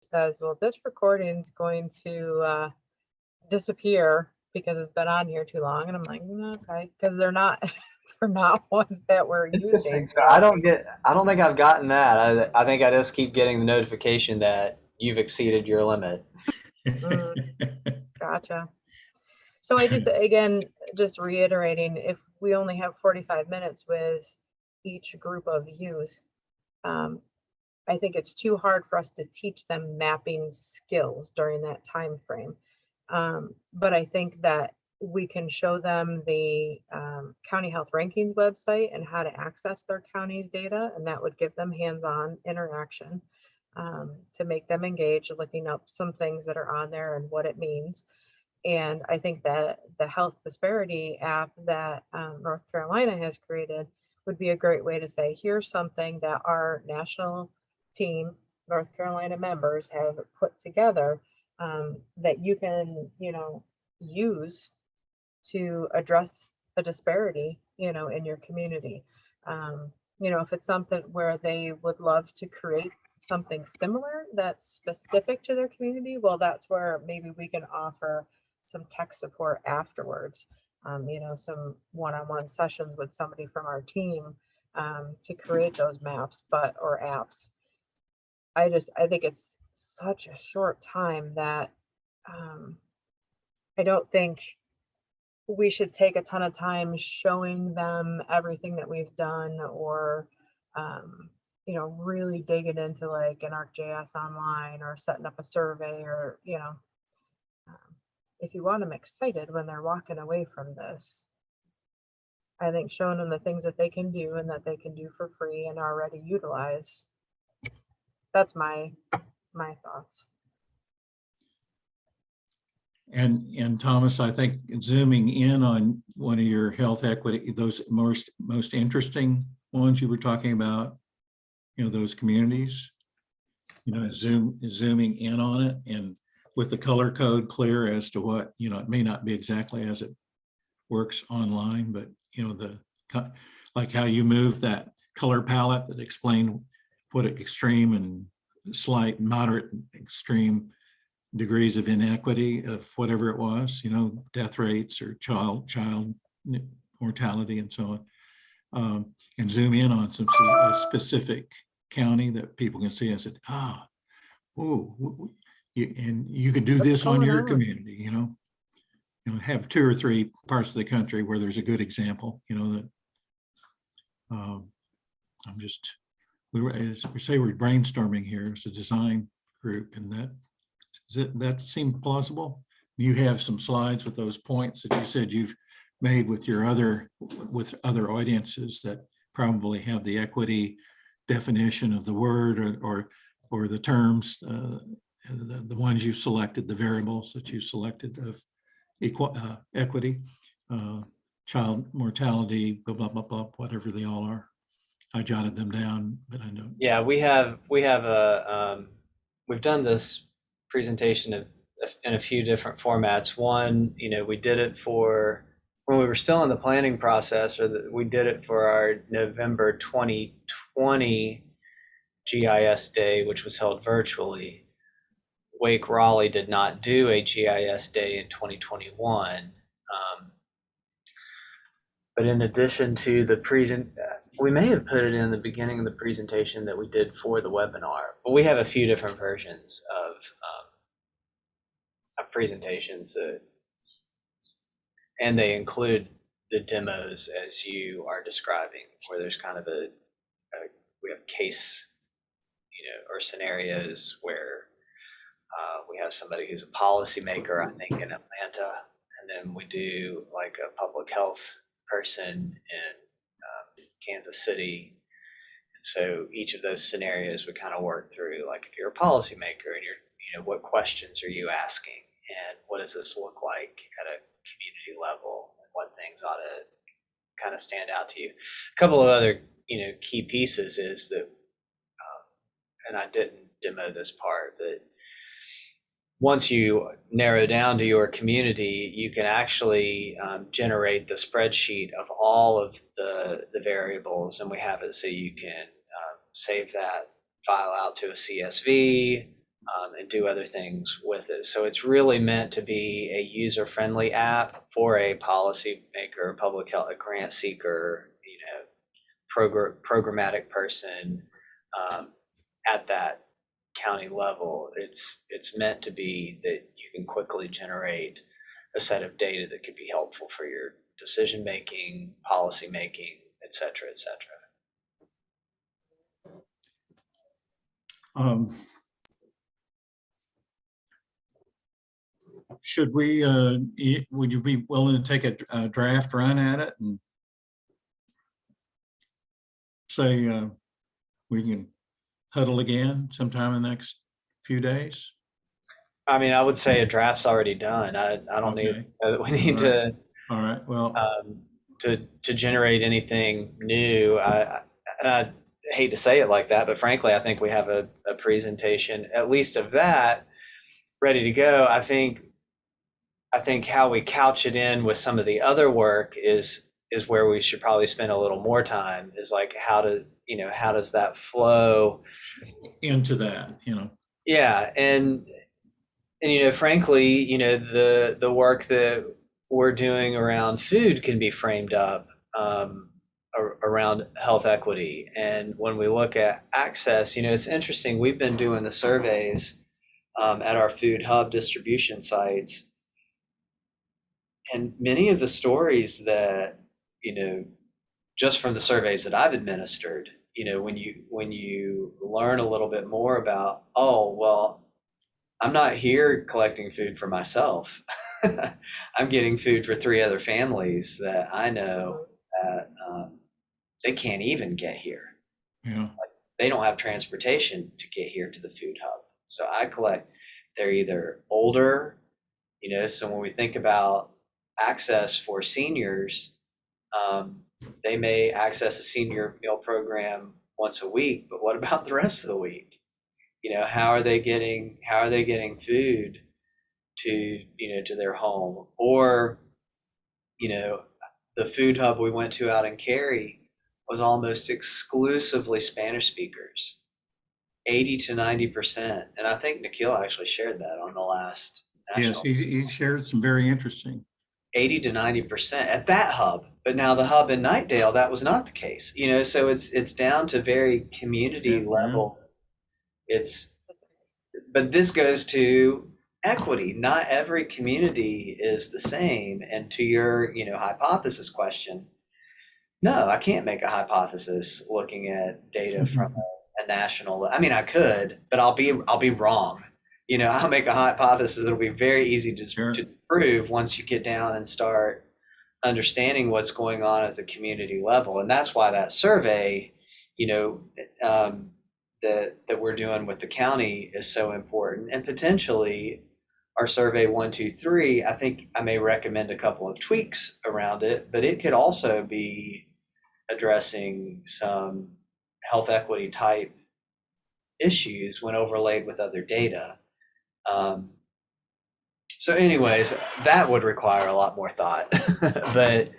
says, well, this recording's going to disappear because it's been on here too long. And I'm like, okay, because they're not they're not ones that we're using. So I don't think I've gotten that. I think I just keep getting the notification that you've exceeded your limit. Mm, gotcha. So I just, again, just reiterating, if we only have 45 minutes with each group of youth, I think it's too hard for us to teach them mapping skills during that time frame. But I think that we can show them the County Health Rankings website and how to access their county's data, and that would give them hands-on interaction to make them engage, looking up some things that are on there and what it means. And I think that the health disparity app that North Carolina has created would be a great way to say, here's something that our national team, North Carolina members, have put together that you can, use to address the disparity, in your community. If it's something where they would love to create something similar that's specific to their community, well, that's where maybe we can offer some tech support afterwards. Some one-on-one sessions with somebody from our team to create those maps, or apps. I think it's such a short time that I don't think we should take a ton of time showing them everything that we've done, or really digging into like an ArcGIS online, or setting up a survey, or if you want them excited when they're walking away from this, I think showing them the things that they can do and that they can do for free and already utilize. That's my thoughts. And Thomas, I think zooming in on one of your health equity, those most interesting ones you were talking about, those communities, zooming in on it, and with the color code clear as to what, it may not be exactly as it works online, but like how you move that color palette that explained what extreme and slight, moderate, extreme degrees of inequity of whatever it was, death rates or child mortality and so on, and zoom in on a specific county that people can see and say, and you could do this on your community, have 2 or 3 parts of the country where there's a good example, that we say we're brainstorming here as a design group, and that seem plausible? You have some slides with those points that you said you've made with other audiences that probably have the equity definition of the word, or the terms, the ones you've selected, the variables that you selected of equity, child mortality, blah, blah, blah, blah, whatever they all are. I jotted them down, but I know. Yeah, we've done this presentation in a few different formats. One, we did it for when we were still in the planning process, we did it for our November 2020 GIS Day, which was held virtually. Wake Raleigh did not do a GIS Day in 2021. But in addition to we may have put it in the beginning of the presentation that we did for the webinar, but we have a few different versions of presentations and they include the demos as you are describing, where there's kind of we have case, or scenarios where we have somebody who's a policymaker, I think, in Atlanta, and then we do like a public health person in Kansas City. And so each of those scenarios we kind of work through, like if you're a policymaker and what questions are you asking, and what does this look like at a community level, and what things ought to kind of stand out to you. A couple of other key pieces is that, and I didn't demo this part, but once you narrow down to your community, you can actually generate the spreadsheet of all of the variables, and we have it so you can save that file out to a CSV, and do other things with it. So it's really meant to be a user-friendly app for a policymaker, public health, a grant seeker, programmatic person at that county level. It's meant to be that you can quickly generate a set of data that could be helpful for your decision making, policy making, et cetera, et cetera. Should we, would you be willing to take a draft run at it and say we can huddle again sometime in the next few days? I mean, I would say a draft's already done. I don't Okay. need, we need All right, well, to generate anything new. I hate to say it like that, but frankly, I think we have a presentation, at least of that, ready to go. I think how we couch it in with some of the other work is where we should probably spend a little more time, is like how does that flow into that, Yeah, and frankly, the work that we're doing around food can be framed up around health equity. And when we look at access, it's interesting. We've been doing the surveys at our food hub distribution sites, and many of the stories that just from the surveys that I've administered, when you learn a little bit more about, oh well, I'm not here collecting food for myself. I'm getting food for 3 other families that I know that they can't even get here. Yeah. They don't have transportation to get here to the food hub. So I collect, they're either older, so when we think about access for seniors, they may access a senior meal program once a week, but what about the rest of the week? How are they getting food to their home? Or the food hub we went to out in Cary was almost exclusively Spanish speakers, 80 to 90%. And I think Nikhil actually shared that on the last national. Yes, he shared some very interesting. 80 to 90% at that hub, but now the hub in Nightdale, that was not the case. So it's down to very community level. But this goes to equity. Not every community is the same. And to your, hypothesis question, no, I can't make a hypothesis looking at data from a national. I mean, I could, but I'll be wrong. I'll make a hypothesis that'll be very easy to prove once you get down and start understanding what's going on at the community level. And that's why that survey, that we're doing with the county is so important. And potentially our survey 1, 2, 3, I think I may recommend a couple of tweaks around it, but it could also be addressing some health equity type issues when overlaid with other data. So anyways, that would require a lot more thought, but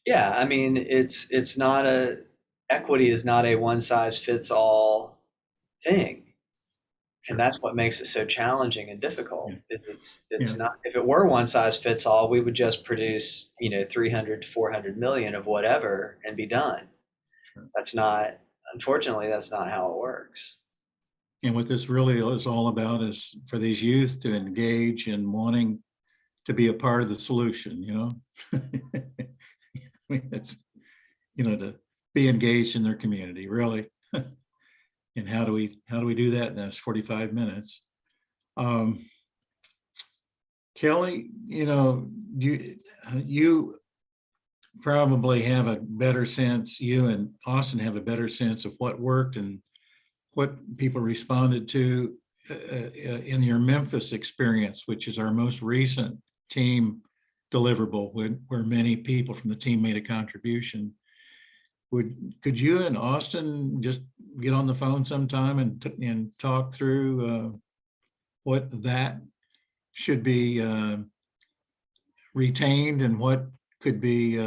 yeah, I mean, it's not equity is not a one size fits all thing. And that's what makes it so challenging and difficult. It's not, if it were one size fits all, we would just produce, 300 to 400 million of whatever and be done. That's not, unfortunately, that's not how it works. And what this really is all about is for these youth to engage in wanting to be a part of the solution, I mean, it's, to be engaged in their community, really. And how do we do that in those 45 minutes? Kelly, you probably have a better sense, you and Austin have a better sense of what worked and what people responded to in your Memphis experience, which is our most recent team deliverable, where many people from the team made a contribution. Could you and Austin just get on the phone sometime and talk through what that should be retained and what could be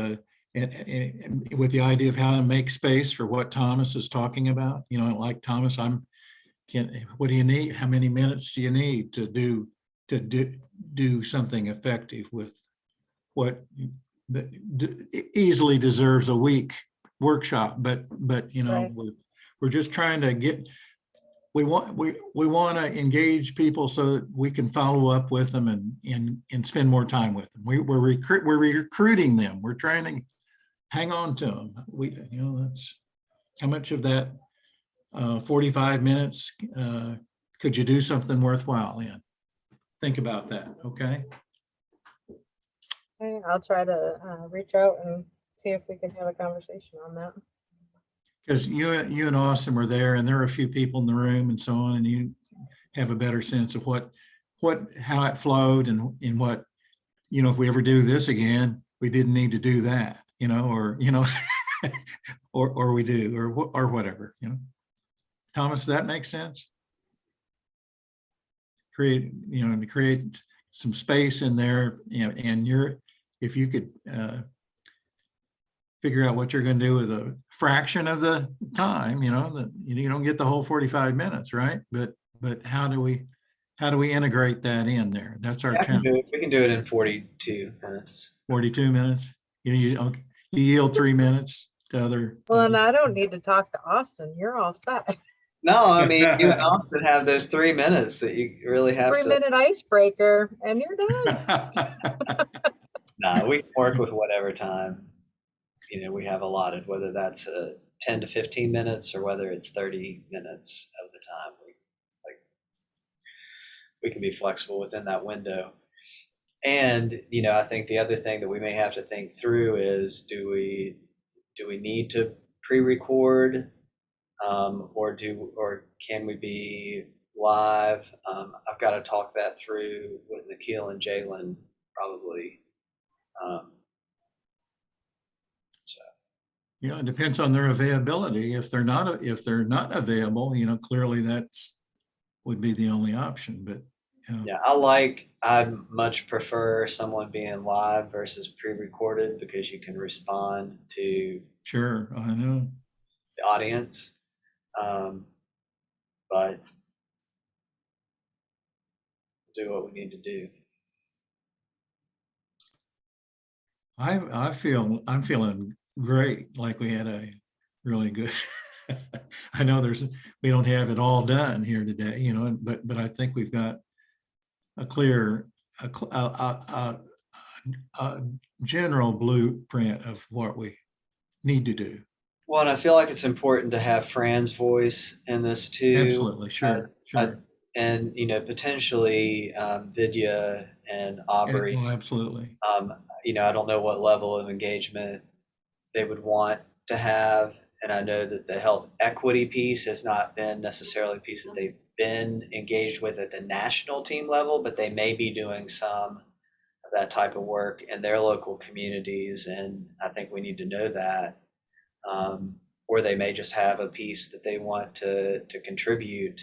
and with the idea of how to make space for what Thomas is talking about, like Thomas, what do you need? How many minutes do you need to do something effective with what easily deserves a week workshop, but Right. we're just trying to get, we want to engage people so that we can follow up with them and spend more time with them. We're recruiting them. We're trying to hang on to them. That's how much of that 45 minutes could you do something worthwhile in? Think about that, okay? Okay, I'll try to reach out and see if we can have a conversation on that. Because you and Austin were there, and there are a few people in the room and so on, and you have a better sense of how it flowed and what, if we ever do this again, we didn't need to do that, or or we do, or whatever, Thomas, does that make sense? To create some space in there, and if you could figure out what you're going to do with a fraction of the time, that you don't get the whole 45 minutes, right? But how do we integrate that in there? That's our challenge. We can do it in 42 minutes. 42 minutes. You yield 3 minutes to other. Well, and I don't need to talk to Austin. You're all set. No, I mean, you and Austin have those 3 minutes that you really have 3-minute icebreaker, and you're done. No, we can work with whatever time, we have allotted, whether that's 10 to 15 minutes or whether it's 30 minutes of the time. We can be flexible within that window. And, I think the other thing that we may have to think through is, do we need to pre-record, or can we be live? I've got to talk that through with Nikhil and Jalen probably. It depends on their availability. If they're not available, clearly that's would be the only option. But yeah, I much prefer someone being live versus pre-recorded, because you can respond to sure, I know, the audience. But do what we need to do. I'm feeling great, like we had a really good I know we don't have it all done here today, but I think we've got a clear a general blueprint of what we need to do. Well, and I feel like it's important to have Fran's voice in this too. Absolutely, sure. And potentially Vidya and Aubrey. Well, absolutely. I don't know what level of engagement they would want to have, and I know that the health equity piece has not been necessarily a piece that they've been engaged with at the national team level, but they may be doing some of that type of work in their local communities, and I think we need to know that. Or they may just have a piece that they want to contribute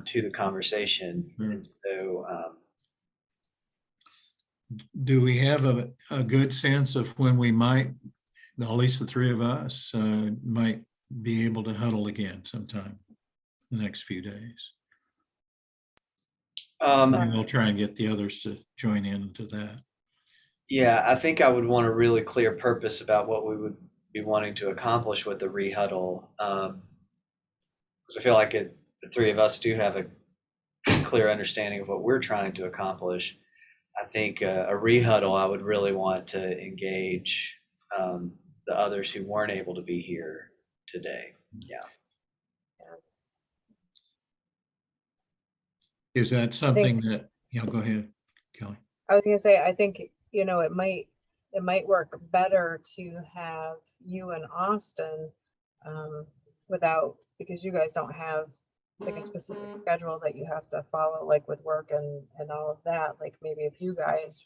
to the conversation. Sure. And so, do we have a good sense of when we might, at least the three of us, might be able to huddle again sometime the next few days? And we'll try and get the others to join into that. Yeah, I think I would want a really clear purpose about what we would be wanting to accomplish with the rehuddle, because I feel like the three of us do have a clear understanding of what we're trying to accomplish. I think a rehuddle, I would really want to engage the others who weren't able to be here today. Yeah. Is that something that, go ahead, Kelly. I was gonna say, I think, it might work better to have you and Austin because you guys don't have like a specific schedule that you have to follow, like with work and all of that. Like maybe if you guys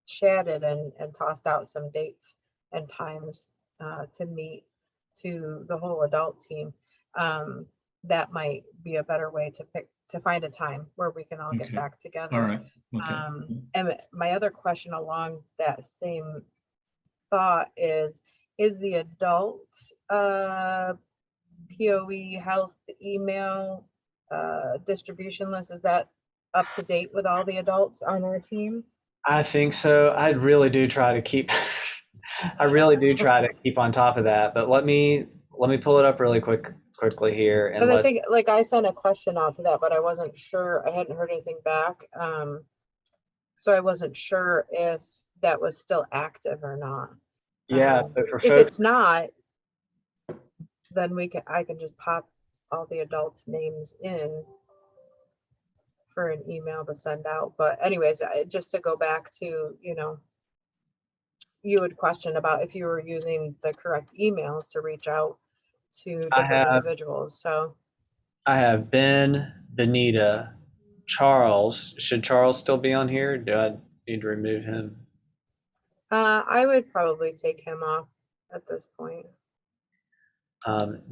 chatted and tossed out some dates and times to meet to the whole adult team, that might be a better way to find a time where we can all get back together. All right. Okay. And my other question along that same thought is the adult POE health email distribution list, is that up to date with all the adults on our team? I think so. I really do try to keep I really do try to keep on top of that, but let me pull it up really quickly here and Because I let think, like, I sent a question out to that, but I wasn't sure, I hadn't heard anything back. So I wasn't sure if that was still active or not. yeah, but for If folks, it's not, then I can just pop all the adults' names in for an email to send out. But anyways, just to go back to, you had questioned about if you were using the correct emails to reach out to I different have individuals. So Ben, Benita, Charles. Should Charles still be on here? Do I need to remove him? I would probably take him off at this point.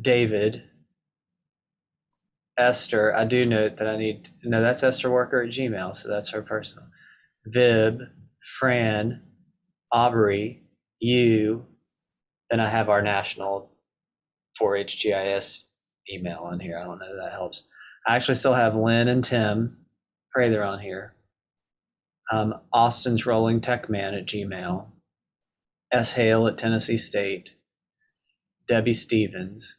David, Esther. I do note that no, that's Esther Worker at Gmail, so that's her personal. Vib, Fran, Aubrey, you, then I have our national 4-HGIS email on here. I don't know if that helps. I actually still have Lynn and Tim. Pray they're on here. Austin's Rolling Tech Man at Gmail. S. Hale at Tennessee State. Debbie Stevens.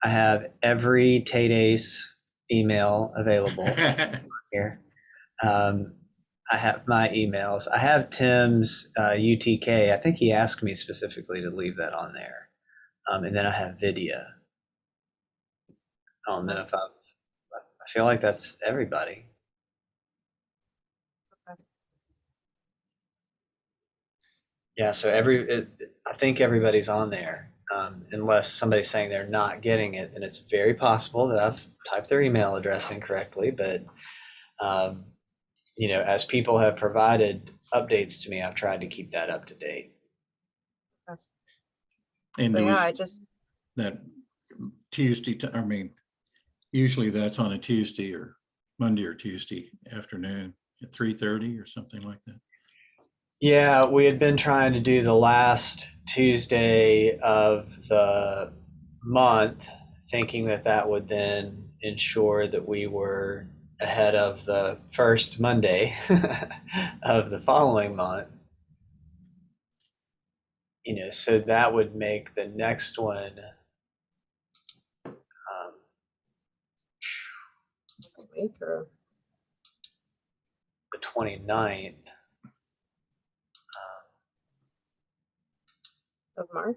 I have every Tate Ace email available here. I have my emails. I have Tim's UTK. I think he asked me specifically to leave that on there. And then I have Vidya. I don't know if I feel like that's everybody. Okay. Yeah, so I think everybody's on there. Unless somebody's saying they're not getting it, then it's very possible that I've typed their email address incorrectly. But as people have provided updates to me, I've tried to keep that up to date. And So yeah, I just, that Tuesday, usually that's on a Tuesday or Monday or Tuesday afternoon at 3:30 or something like that. Yeah, we had been trying to do the last Tuesday of the month, thinking that would then ensure that we were ahead of the first Monday of the following month. So that would make the next one next week or the 29th. of March.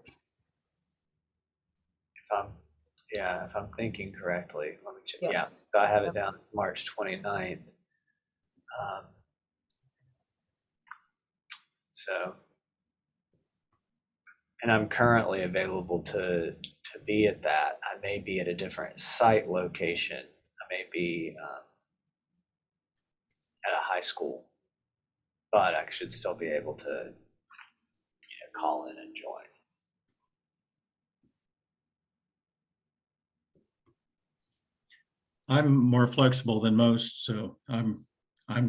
If I'm thinking correctly, let me check. Yes. Yeah, so I have it Yep. down March 29th. And I'm currently available to be at that. I may be at a different site location. I may be at a high school, but I should still be able to call in and join. I'm more flexible than most, so I'm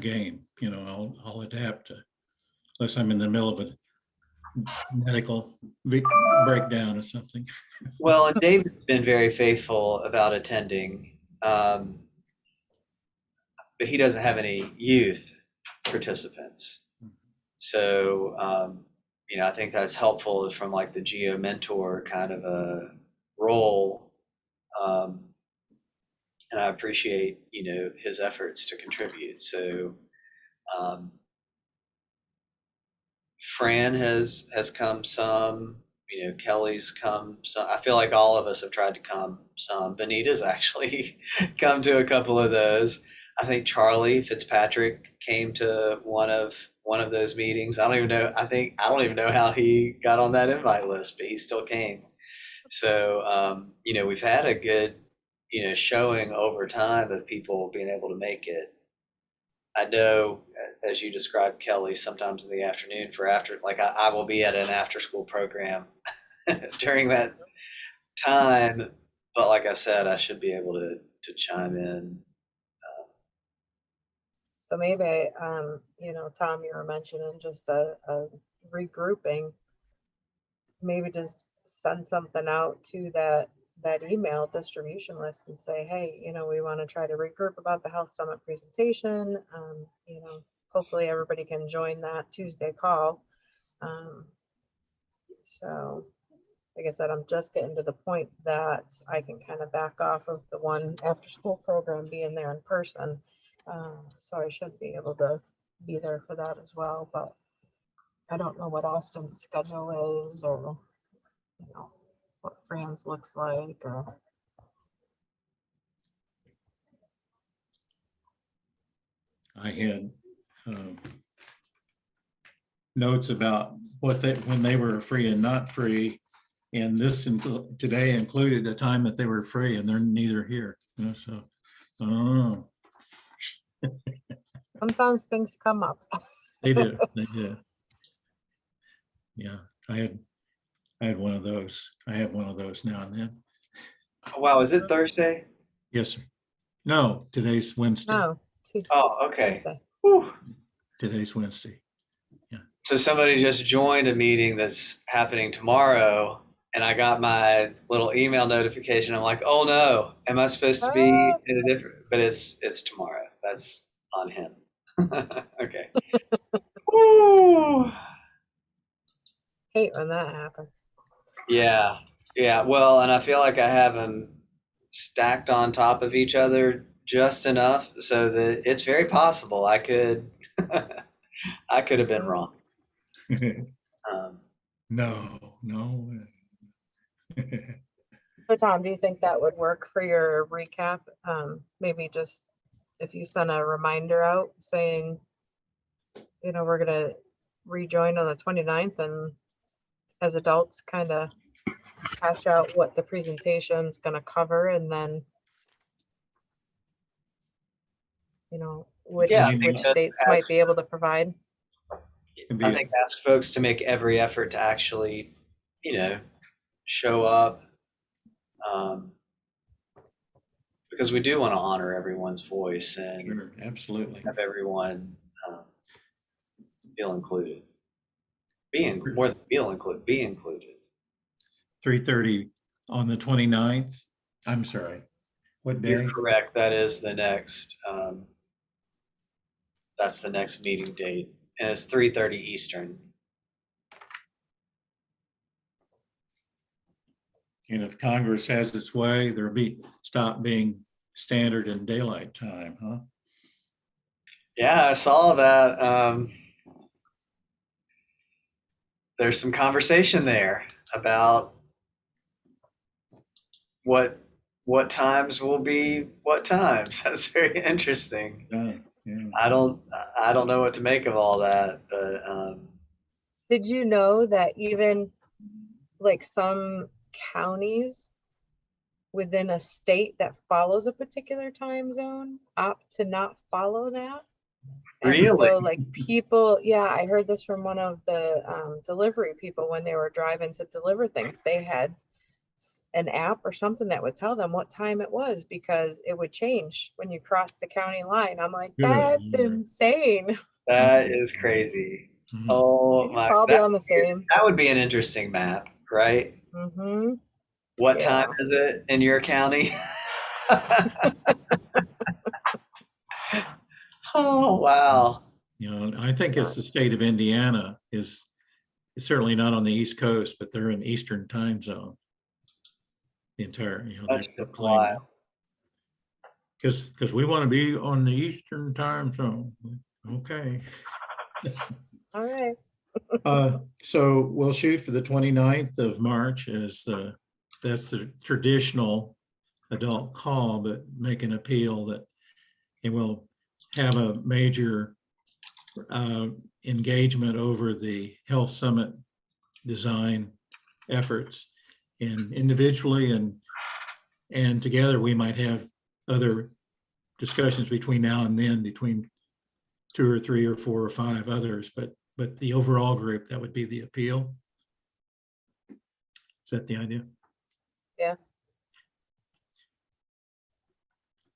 game. I'll adapt unless I'm in the middle of a medical breakdown or something. Well, and David's been very faithful about attending, but he doesn't have any youth participants. So, I think that's helpful from like the Geo mentor kind of a role. And I appreciate, his efforts to contribute. So, Fran has come some, Kelly's come some. I feel like all of us have tried to come some. Benita's actually come to a couple of those. I think Charlie Fitzpatrick came to one of those meetings. I don't even know how he got on that invite list, but he still came. So, we've had a good, showing over time of people being able to make it. I know, as you described, Kelly, sometimes in the afternoon I will be at an after school program during that time. But like I said, I should be able to chime in. So maybe, Tom, you were mentioning just a regrouping maybe just send something out to that email distribution list and say, hey, we want to try to regroup about the Health Summit presentation. Hopefully everybody can join that Tuesday call. So like I said, I'm just getting to the point that I can kind of back off of the one after school program being there in person. So I should be able to be there for that as well, but I don't know what Austin's schedule is, or what Fran's looks like, or I had notes about when they were free and not free. And this today included a time that they were free, and they're neither here. So I don't know. sometimes things come up. They do. They do. Yeah, I had one of those. I have one of those now and then. Oh, wow, is it Thursday? Yes, sir. No, today's Wednesday. No, Oh, okay. Tuesday. Whew. Today's Wednesday. So somebody just joined a meeting that's happening tomorrow, and I got my little email notification. I'm like, oh no, am I supposed to be in a different? But it's tomorrow. That's on him. Okay. Woo. Hate when that happens. Yeah, yeah. Well, and I feel like I have them stacked on top of each other just enough so that it's very possible I could I could have been wrong. No. So Tom, do you think that would work for your recap? Maybe just if you send a reminder out saying, we're gonna rejoin on the 29th, and as adults kind of hash out what the presentation's gonna cover, and then which Yeah, I think states might be able to provide. I think ask folks to make every effort to actually, show up, because we do want to honor everyone's voice and Sure, absolutely. have everyone feel included. More than feel included, be included. 3:30 on the 29th. I'm sorry. What day? You're correct. That is the next. That's the next meeting date, and it's 3:30 Eastern. And if Congress has its way, there'll stop being standard and daylight time, huh? Yeah, I saw that. There's some conversation there about what times will be what times. That's very interesting. Yeah. I don't know what to make of all that, but Did you know that even like some counties within a state that follows a particular time zone opt to not follow that? And really? so like people, yeah, I heard this from one of the delivery people when they were driving to deliver things. They had an app or something that would tell them what time it was, because it would change when you crossed the county line. I'm like, Good that's Lord. insane. That is crazy. Mhm. Oh They my! just all be on the same. That would be an interesting map, right? Mm-hmm. What Yeah. time is it in your county? Oh wow! I think it's the state of Indiana is certainly not on the East Coast, but they're in Eastern time zone. The entire, That's they just proclaim wild. because we want to be on the Eastern time zone. Okay. All right. So we'll shoot for the 29th of March as that's the traditional adult call, but make an appeal that it will have a major engagement over the Health Summit design efforts, and individually and together we might have other discussions between now and then between 2 or 3 or 4 or 5 others, but the overall group, that would be the appeal. Is that the idea? Yeah.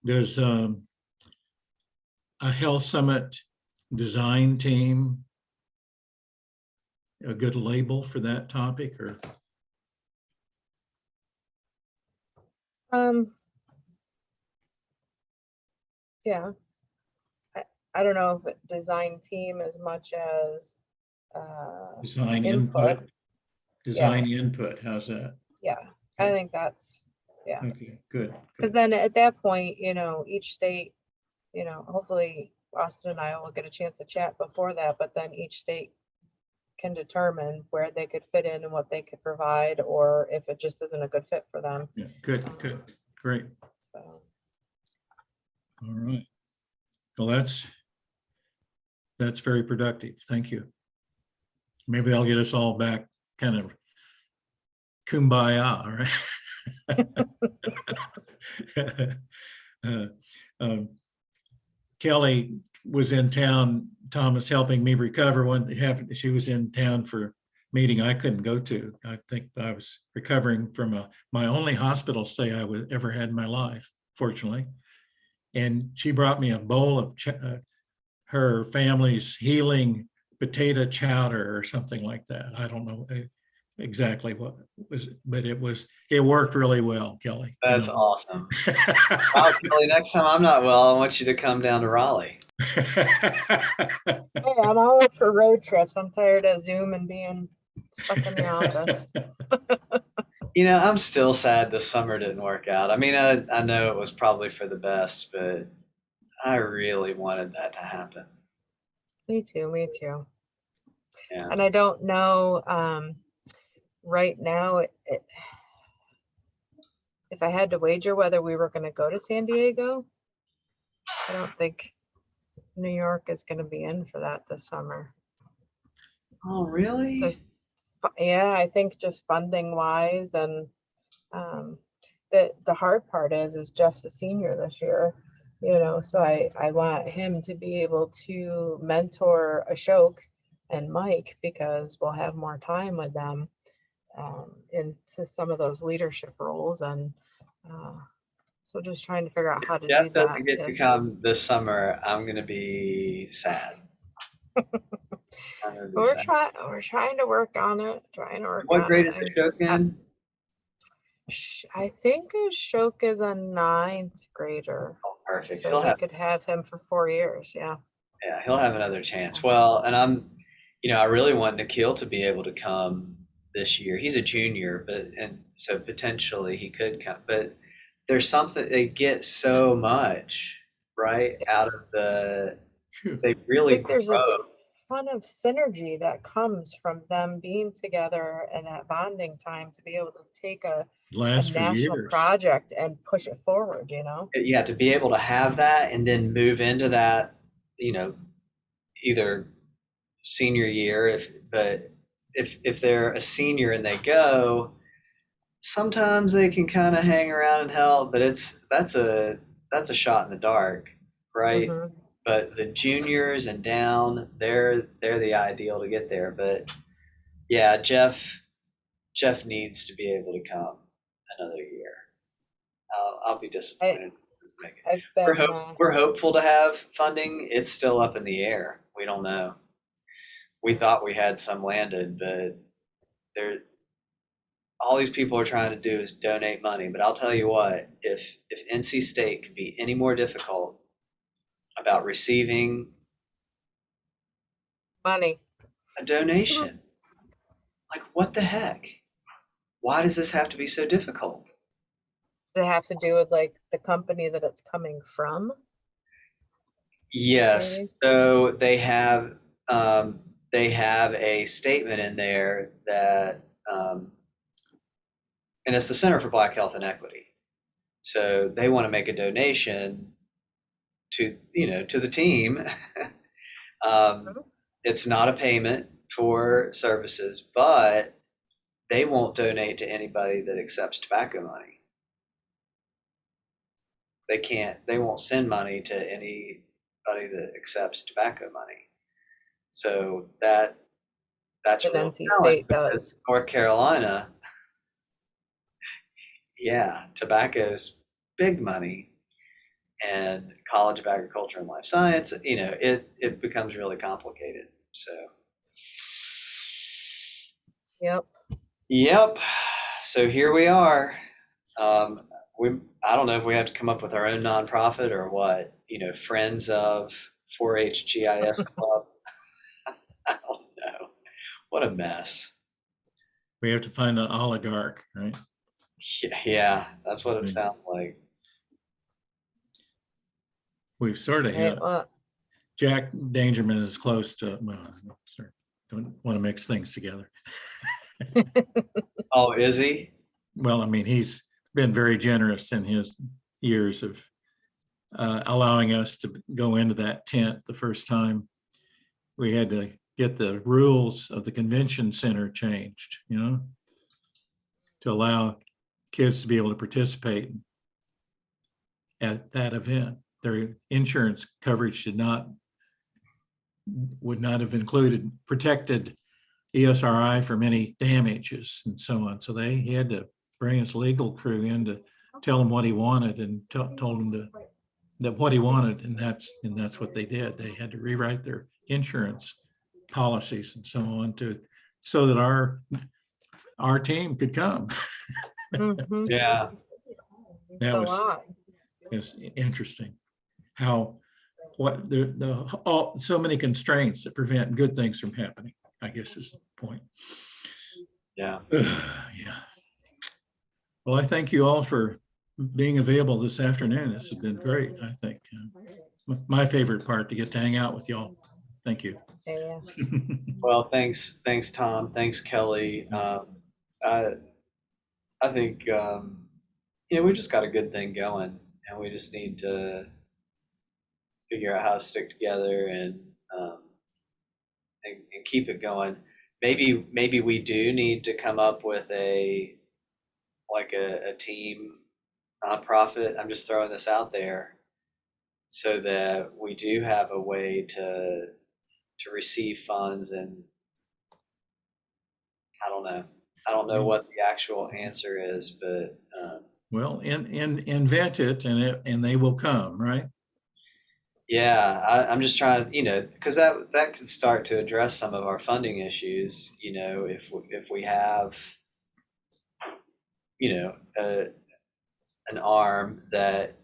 Does a Health Summit design team a good label for that topic or? Yeah, I don't know if design team as much as Design input. input, design input, how's that? Yeah, I think that's, yeah, Okay, good. because good. then at that point, each state, hopefully Austin and I will get a chance to chat before that, but then each state can determine where they could fit in and what they could provide, or if it just isn't a good fit for them. Yeah, good, good, great. So, All right. Well, that's very productive. Thank you. Maybe I'll get us all back kind of kumbaya, right? Um, Kelly was in town, Thomas helping me recover when it happened. She was in town for a meeting I couldn't go to. I think I was recovering from my only hospital stay I was ever had in my life, fortunately. And she brought me a bowl of her family's healing potato chowder or something like that. I don't know exactly what was, but it worked really well, Kelly. That's awesome. Wow, Kelly, next time I'm not well, I want you to come down to Raleigh. hey, I'm all up for road trips. I'm tired of Zoom and being stuck in the office. I'm still sad this summer didn't work out. I mean, I know it was probably for the best, but I really wanted that to happen. Me too, me too. Yeah. And I don't know, right now, if I had to wager whether we were going to go to San Diego, I don't think New York is going to be in for that this summer. Oh, really? Yeah, I think just funding wise, and the hard part is Jeff's a senior this year, so I want him to be able to mentor Ashok and Mike, because we'll have more time with them into some of those leadership roles. And so just trying to figure out how to Jeff do that. doesn't get to come this summer, I'm going to be sad. We're trying to work on it. What grade is Ashok in? I think Ashok is a 9th grader. Oh, perfect. So we could have him for 4 years. Yeah. Yeah, he'll have another chance. Well, and I really want Nikhil to be able to come this year. He's a junior, and so potentially he could come. But there's something, they get so much right out of they I really think there's a grow. ton of synergy that comes from them being together and that bonding time to be able to take a Last for national years. project and push it forward, Yeah, to be able to have that and then move into that, either senior year, if they're a senior and they go, sometimes they can kind of hang around and help, but that's a shot in the dark, right? Mhm. But the juniors and down, they're the ideal to get there. But yeah, Jeff needs to be able to come another year. I'll be disappointed. I've been, We're hopeful to have funding. It's still up in the air. We don't know. We thought we had some landed, but all these people are trying to do is donate money. But I'll tell you what, if NC State could be any more difficult about receiving money. a donation, like what the heck? Why does this have to be so difficult? Does it have to do with like the company that it's coming from? Yes. Maybe? So they have a statement in there that, and it's the Center for Black Health and Equity. So they want to make a donation to the team. It's not a payment for services, but they won't donate to anybody that accepts tobacco money. They won't send money to anybody that accepts tobacco money. So that's An real NC challenge State because does. North Carolina, yeah, tobacco's big money, and College of Agriculture and Life Science, it becomes really complicated. So Yep. Yep. So here we are. Um, I don't know if we have to come up with our own nonprofit or what, Friends of 4-H GIS Club. I don't know. What a mess. We have to find an oligarch, right? Yeah, that's what it Mm. sounds like. We've sort of Right. hit, Well, Jack Dangerman is close to, well, sorry, don't want to mix things together. Oh, is he? Well, I mean, he's been very generous in his years of allowing us to go into that tent the first time. We had to get the rules of the convention center changed, to allow kids to be able to participate at that event. Their insurance coverage would not have included protected ESRI from any damages and so on. So he had to bring his legal crew in to tell him what he wanted and told him that what he wanted, and that's what they did. They had to rewrite their insurance policies and so on so that our team could come. mhm. Yeah. It's That a was lot. is interesting. How so many constraints that prevent good things from happening, I guess is the point. Yeah. Yeah. Well, I thank you all for being available this afternoon. This has been great, I think. My favorite part, to get to hang out with y'all. Thank you. Yeah. Well, thanks, Tom. Thanks, Kelly. I I think we just got a good thing going, and we just need to figure out how to stick together um, and keep it going. Maybe we do need to come up with a team nonprofit. I'm just throwing this out there so that we do have a way to receive funds. And I don't know. I don't know what the actual answer is, but Well, invent it, and they will come, right? yeah, I'm just trying to, because that could start to address some of our funding issues. If we have, an arm that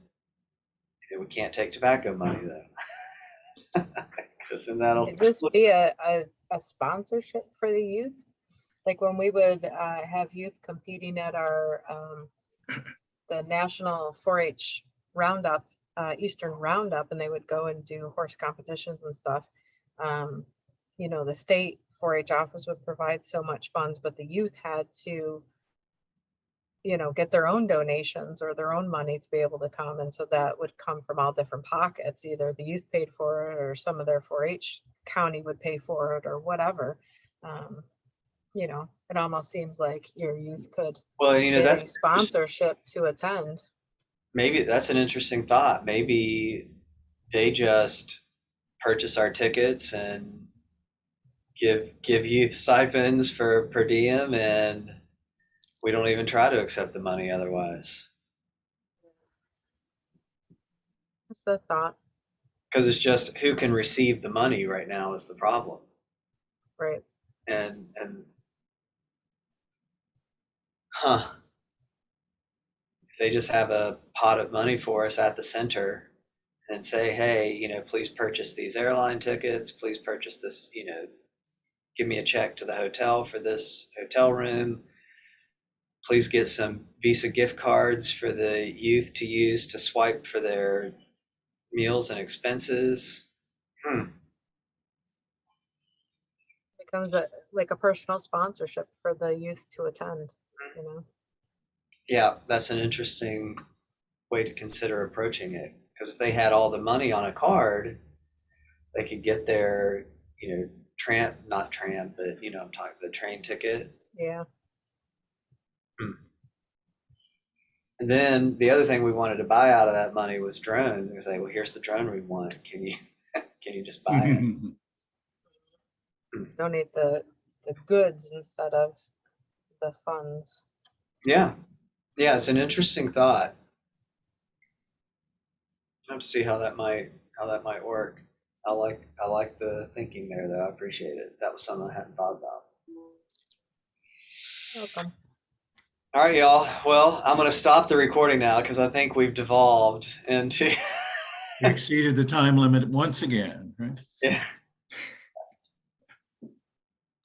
we can't take tobacco money though, because then that'll It'd just be a sponsorship for the youth. Like when we would have youth competing at our the national 4-H roundup, Eastern roundup, and they would go and do horse competitions and stuff. The state 4-H office would provide so much funds, but the youth had to, get their own donations or their own money to be able to come. And so that would come from all different pockets. Either the youth paid for it, or some of their 4-H county would pay for it, or whatever. It almost seems like your youth could well, get that's a sponsorship to attend. maybe that's an interesting thought. Maybe they just purchase our tickets and give youth stipends for per diem, and we don't even try to accept the money otherwise, That's the thought, because it's just who can receive the money right now is the problem. right? And huh, if they just have a pot of money for us at the center and say, hey, please purchase these airline tickets, please purchase this, give me a check to the hotel for this hotel room, please get some Visa gift cards for the youth to use to swipe for their meals and expenses. Becomes like a personal sponsorship for the youth to attend. Yeah, that's an interesting way to consider approaching it. Because if they had all the money on a card, they could get their, not tram, but I'm talking the train ticket. Yeah. And then the other thing we wanted to buy out of that money was drones. And we say, well, here's the drone we want. Can you just buy it? Donate the goods instead of the funds. Yeah, it's an interesting thought. I have to see how that might work. I like the thinking there, though. I appreciate it. That was something I hadn't thought about. Welcome. All right, y'all. Well, I'm going to stop the recording now because I think we've devolved into. You exceeded the time limit once again, right? Yeah.